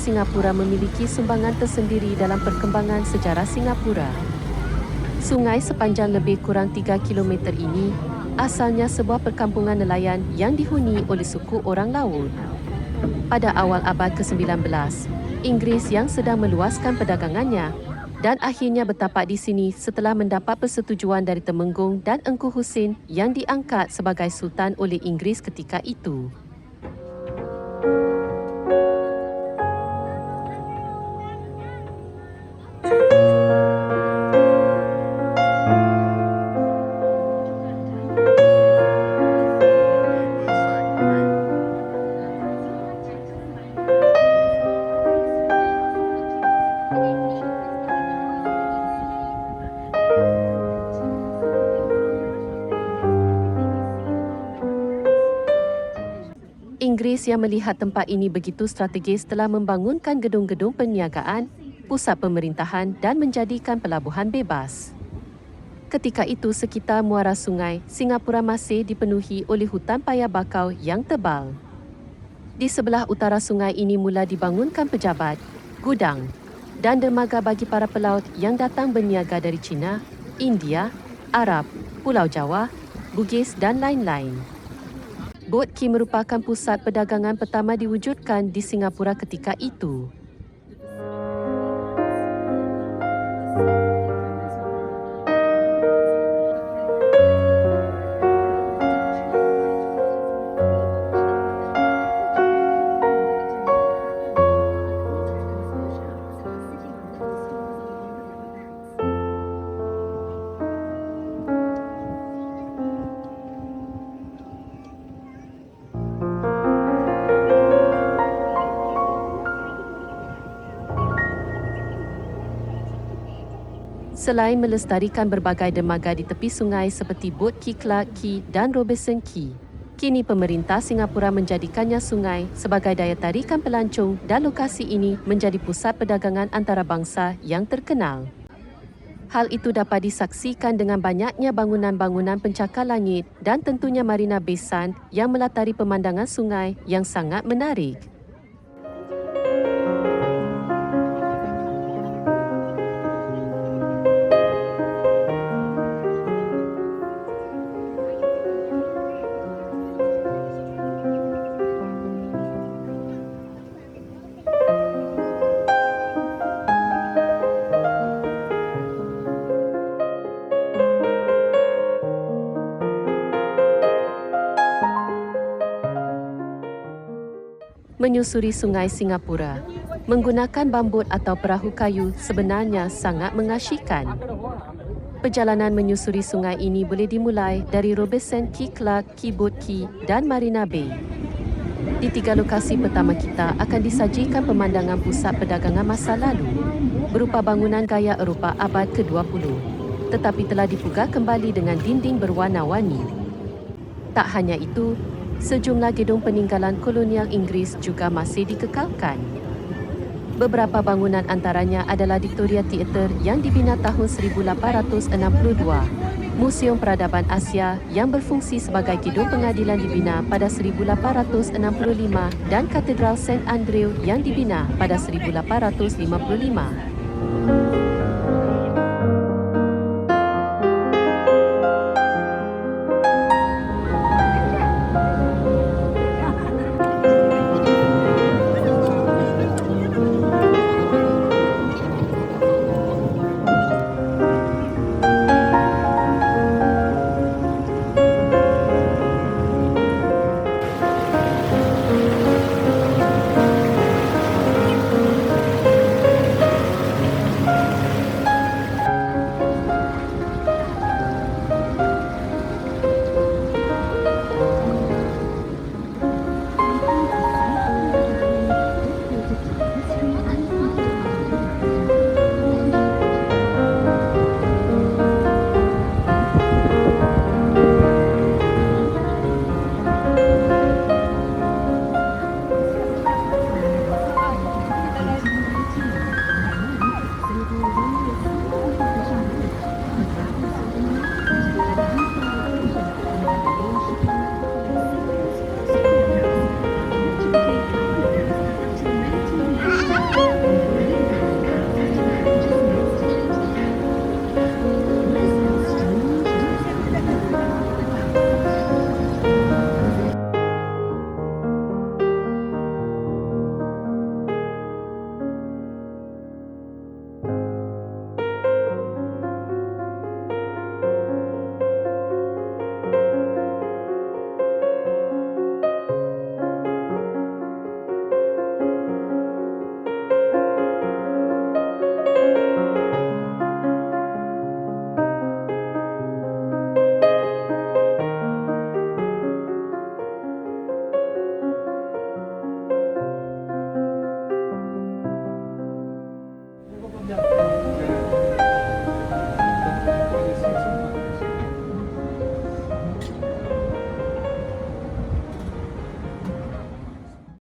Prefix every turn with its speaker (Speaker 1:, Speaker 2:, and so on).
Speaker 1: Singapura memiliki sumbangan tersendiri dalam perkembangan sejarah Singapura. Sungai sepanjang lebih kurang 3 kilometer ini asalnya sebuah perkampungan nelayan yang dihuni oleh suku orang laut. Pada awal abad ke-19, Inggeris yang sedang meluaskan perdagangannya dan akhirnya bertapak di sini setelah mendapat persetujuan dari Temenggung dan Engku Husin yang diangkat sebagai Sultan oleh Inggeris ketika itu. Inggeris yang melihat tempat ini begitu strategis telah membangunkan gedung-gedung perniagaan, pusat pemerintahan dan menjadikan pelabuhan bebas. Ketika itu sekitar muara sungai, Singapura masih dipenuhi oleh hutan paya bakau yang tebal. Di sebelah utara sungai ini mula dibangunkan pejabat, gudang dan dermaga bagi para pelaut yang datang berniaga dari China, India, Arab, Pulau Jawa, Bugis dan lain-lain. Boat Quay merupakan pusat perdagangan pertama diwujudkan di Singapura ketika itu. Selain melestarikan berbagai dermaga di tepi sungai seperti Boat Quay Clarke Quay dan Robertson Quay, kini pemerintah Singapura menjadikannya sungai sebagai daya tarikan pelancong dan lokasi ini menjadi pusat perdagangan antarabangsa yang terkenal. Hal itu dapat disaksikan dengan banyaknya bangunan-bangunan pencakar langit dan tentunya Marina Bay Sands yang melatari pemandangan sungai yang sangat menarik. Menyusuri sungai Singapura menggunakan bambut atau perahu kayu sebenarnya sangat mengasyikkan. Perjalanan menyusuri sungai ini boleh dimulai dari Robertson Quay Clarke Quay Boat Quay dan Marina Bay. Di tiga lokasi pertama kita akan disajikan pemandangan pusat perdagangan masa lalu berupa bangunan gaya Eropah abad ke-20 tetapi telah dipugar kembali dengan dinding berwarna-warni. Tak hanya itu, sejumlah gedung peninggalan kolonial Inggeris juga masih dikekalkan. Beberapa bangunan antaranya adalah Victoria Theatre yang dibina tahun 1862, Museum Peradaban Asia yang berfungsi sebagai gedung pengadilan dibina pada 1865 dan Katedral St. Andrew yang dibina pada 1855.